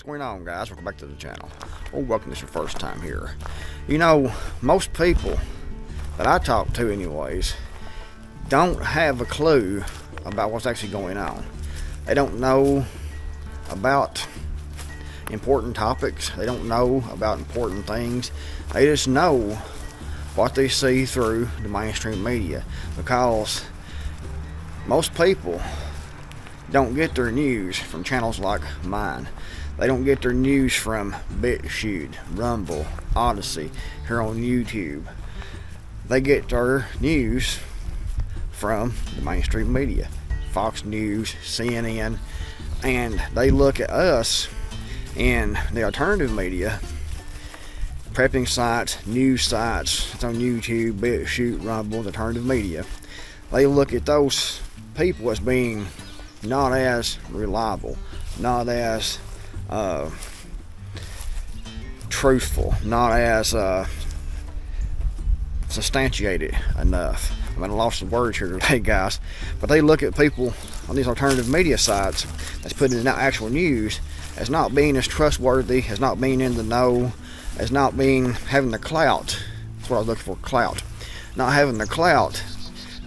What's going on, guys? Welcome back to the channel. Or welcome if it's your first time here. You know, most people that I talk to anyways don't have a clue about what's actually going on. They don't know about important topics. They don't know about important things. They just know what they see through the mainstream media, because most people don't get their news from channels like mine. They don't get their news from BitChute, Rumble, Odyssey, here on YouTube. They get their news from the mainstream media, Fox News, CNN, and they look at us in the alternative media, prepping sites, news sites, it's on YouTube, BitChute, Rumble, alternative media. They look at those people as being not as reliable, not as truthful, not as substantiated enough. I mean, I lost the words here today, guys, but they look at people on these alternative media sites that's putting in actual news as not being as trustworthy, as not being in the know, as not being having the clout. That's what I was looking for, clout. Not having the clout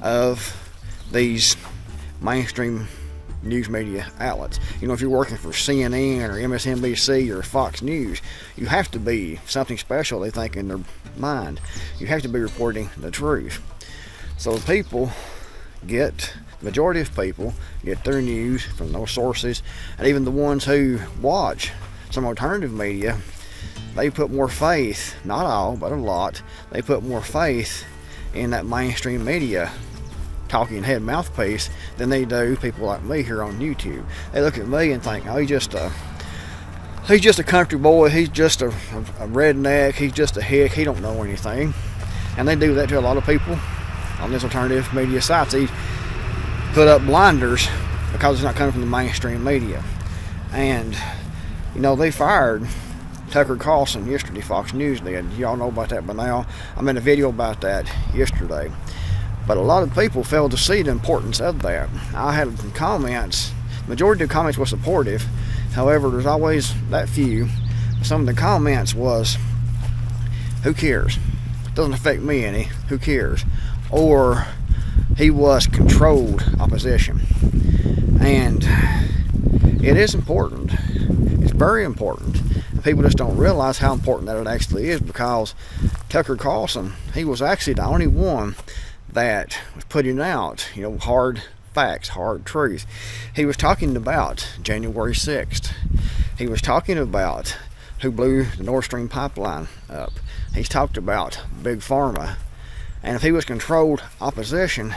of these mainstream news media outlets. You know, if you're working for CNN or MSNBC or Fox News, you have to be something special, they think, in their mind. You have to be reporting the truth. So the majority of people get their news from those sources, and even the ones who watch some alternative media, they put more faith, not all, but a lot, they put more faith in that mainstream media talking head mouthpiece than they do people like me here on YouTube. They look at me and think, oh, he's just a country boy, he's just a redneck, he's just a hick, he don't know anything. And they do that to a lot of people on this alternative media sites. They put up blinders because it's not coming from the mainstream media. And you know, they fired Tucker Carlson yesterday, Fox News did. Y'all know about that by now. I made a video about that yesterday. But a lot of people failed to see the importance of that. I had some comments. The majority of the comments were supportive. However, there's always that few. Some of the comments was, who cares? It doesn't affect me any. Who cares? Or he was controlled opposition. And it is important. It's very important. People just don't realize how important that it actually is, because Tucker Carlson, he was actually the only one that was putting out, you know, hard facts, hard truth. He was talking about January 6th. He was talking about who blew the Nord Stream pipeline up. He's talked about Big Pharma. And if he was controlled opposition,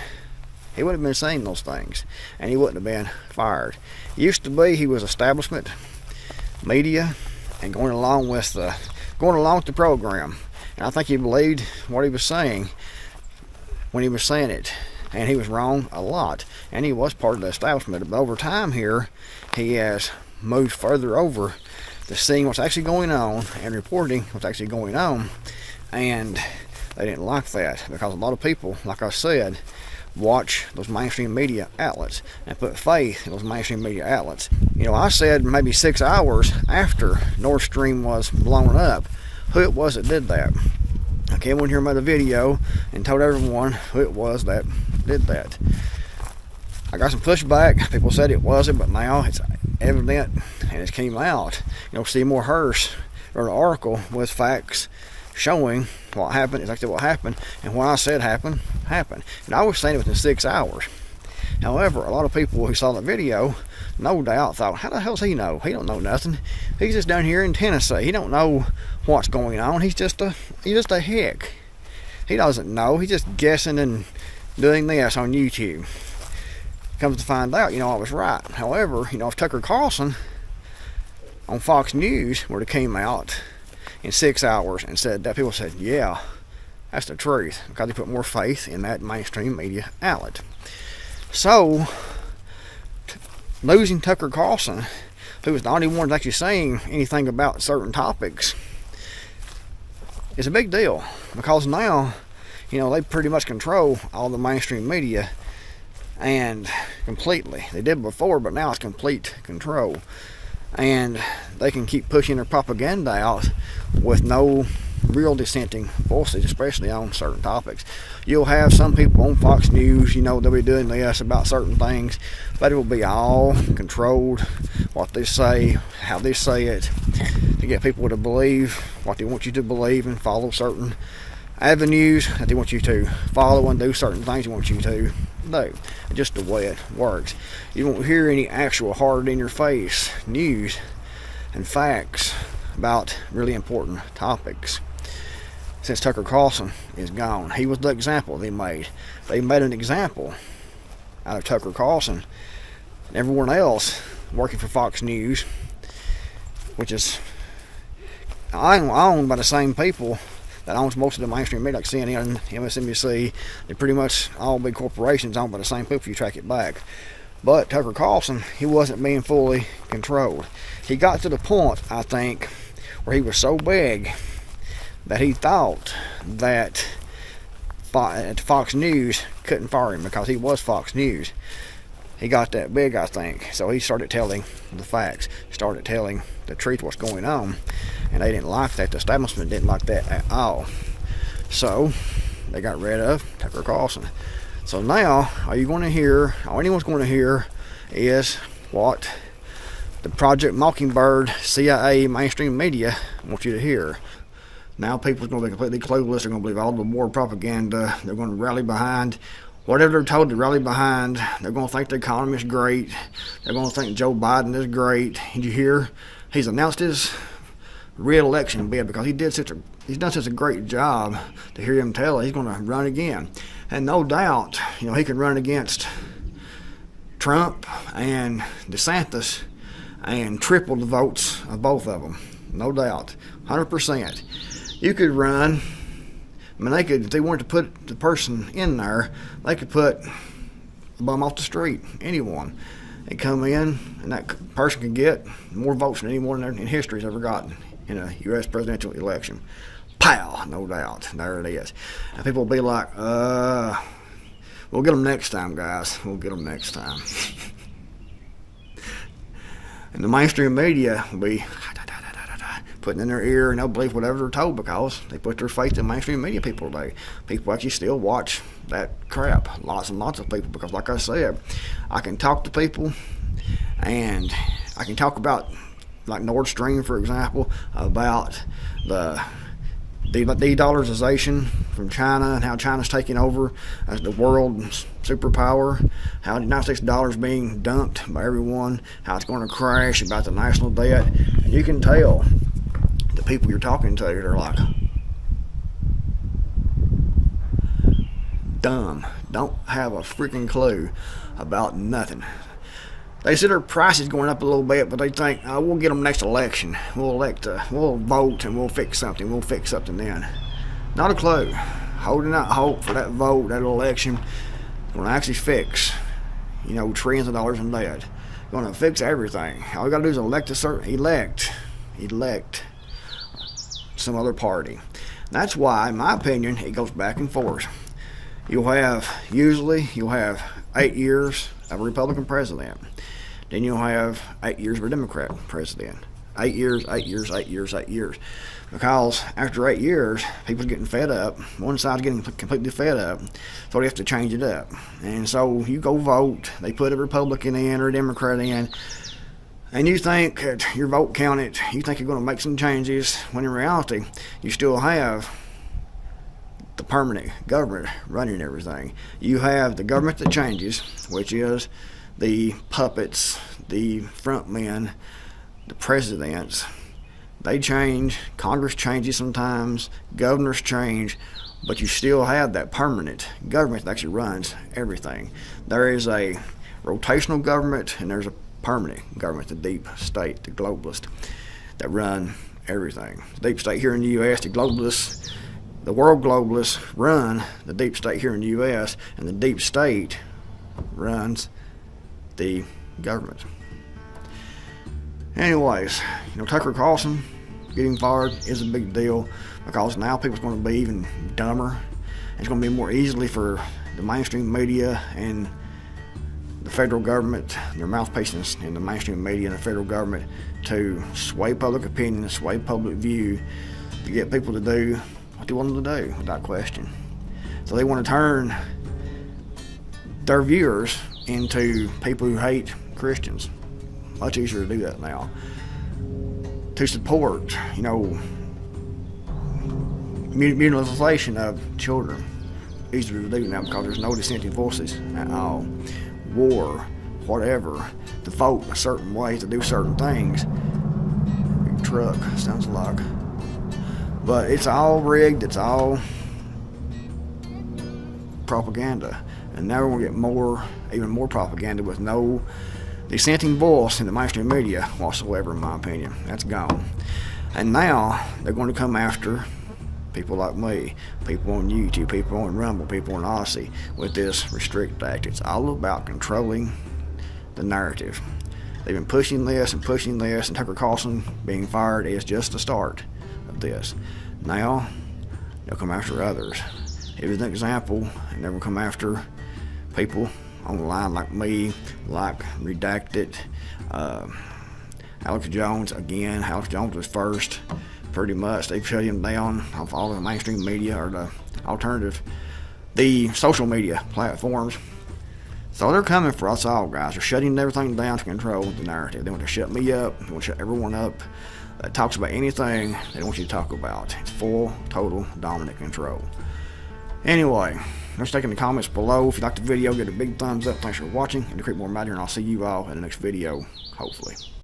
he would have been saying those things, and he wouldn't have been fired. It used to be he was establishment media and going along with the program. And I think he believed what he was saying when he was saying it, and he was wrong a lot, and he was part of the establishment. But over time here, he has moved further over to seeing what's actually going on and reporting what's actually going on, and they didn't like that, because a lot of people, like I said, watch those mainstream media outlets and put faith in those mainstream media outlets. You know, I said maybe 6 hours after Nord Stream was blown up who it was that did that. I came in here and made a video and told everyone who it was that did that. I got some pushback. People said it wasn't, but now it's evident and it came out. You know, Seymour Hersh wrote an article with facts showing what happened, exactly what happened, and what I said happened. And I was saying it within 6 hours. However, a lot of people who saw the video, no doubt, thought, how the hell does he know? He don't know nothing. He's just down here in Tennessee. He don't know what's going on. He's just a hick. He doesn't know. He's just guessing and doing this on YouTube. Comes to find out, you know, I was right. However, you know, if Tucker Carlson on Fox News where it came out in 6 hours and said that, people said, yeah, that's the truth, because they put more faith in that mainstream media outlet. So, losing Tucker Carlson, who was the only one that's actually saying anything about certain topics, is a big deal, because now, you know, they pretty much control all the mainstream media, and completely. They did before, but now it's complete control. And they can keep pushing their propaganda out with no real dissenting voices, especially on certain topics. You'll have some people on Fox News, they'll be doing this about certain things, but it will be all controlled, what they say, how they say it, to get people to believe what they want you to believe and follow certain avenues that they want you to follow and do certain things they want you to do. Just the way it works. You won't hear any actual hard in your face news and facts about really important topics. Since Tucker Carlson is gone, he was the example they made. They made an example out of Tucker Carlson and everyone else working for Fox News, which is owned by the same people that owns most of the mainstream media, like CNN, MSNBC. They're pretty much all big corporations owned by the same people if you track it back. But Tucker Carlson, he wasn't being fully controlled. He got to the point, I think, where he was so big that he thought that Fox News couldn't fire him because he was Fox News. He got that big, I think. So he started telling the facts, started telling the truth, what's going on. And they didn't like that. The establishment didn't like that at all. So they got rid of Tucker Carlson. So now, all anyone's going to hear is what the Project Mockingbird, CIA, mainstream media want you to hear. Now people's going to be completely clueless. They're going to believe all the war propaganda. They're going to rally behind whatever they're told to rally behind. They're going to think the economy is great. They're going to think Joe Biden is great. Did you hear? He's announced his re-election bid because he's done such a great job to hear him tell he's going to run again. And no doubt, he can run against Trump and DeSantis and triple the votes of both of them. No doubt. 100%. You could run. If they wanted to put the person in there, they could put a bum off the street, anyone. They come in, and that person could get more votes than anyone in history has ever gotten in a U.S. presidential election. Pow! No doubt. There it is. And people will be like, we'll get them next time, guys. We'll get them next time. And the mainstream media will be putting in their ear, and they'll believe whatever they're told because they put their faith in mainstream media people today. People actually still watch that crap. Lots and lots of people, because like I said, I can talk to people and I can talk about, like Nord Stream, for example, about the de-dollarization from China and how China's taking over as the world superpower, how the United States dollar is being dumped by everyone, how it's going to crash, about the national debt. And you can tell the people you're talking to, they're like dumb, don't have a freaking clue about nothing. They see their prices going up a little bit, but they think, we'll get them next election. We'll vote and we'll fix something. We'll fix something then. Not a clue. Holding out hope for that vote, that election, going to actually fix, trillions of dollars in debt. Going to fix everything. All you got to do is elect some other party. That's why, in my opinion, it goes back and forth. You'll have 8 years of a Republican president. Then you'll have 8 years of a Democrat president. 8 years. Because after 8 years, people's getting fed up. One side's getting completely fed up. So they have to change it up. And so you go vote. They put a Republican in or a Democrat in. And you think that your vote counted. You think you're going to make some changes. When in reality, you still have the permanent government running everything. You have the government that changes, which is the puppets, the front men, the presidents. They change. Congress changes sometimes. Governors change. But you still have that permanent government that actually runs everything. There is a rotational government and there's a permanent government, the deep state, the globalists, that run everything. The deep state here in the U.S., the globalists, the world globalists run the deep state here in the U.S., and the deep state runs the government. Anyways, Tucker Carlson getting fired is a big deal because now people's going to be even dumber. It's going to be more easily for the mainstream media and the federal government, their mouthpieces in the mainstream media and the federal government, to sway public opinion, sway public view, to get people to do what they want them to do without question. So they want to turn their viewers into people who hate Christians. Much easier to do that now. To support, mutilation of children. Easier to do now because there's no dissenting voices at all. War, whatever, to vote a certain way, to do certain things. Big truck, sounds like. But it's all rigged, it's all propaganda. And now we're going to get even more propaganda with no dissenting voice in the mainstream media whatsoever, in my opinion. That's gone. And now they're going to come after people like me, people on YouTube, people on Rumble, people on Odyssey with this Restrict Act. It's all about controlling the narrative. They've been pushing this, and Tucker Carlson being fired is just the start of this. Now they'll come after others. Here's an example, and they will come after people on the line like me, like Redacted, Alex Jones. Again, Alex Jones was first. Pretty much, they've shut him down off all the mainstream media or the alternative, the social media platforms. So they're coming for us all, guys. They're shutting everything down to control the narrative. They want to shut me up. They want to shut everyone up that talks about anything they don't want you to talk about. It's full, total, dominant control. Anyway, let's take in the comments below. If you liked the video, give it a big thumbs up. Thanks for watching. And the Creekmore Matter, and I'll see you all in the next video, hopefully.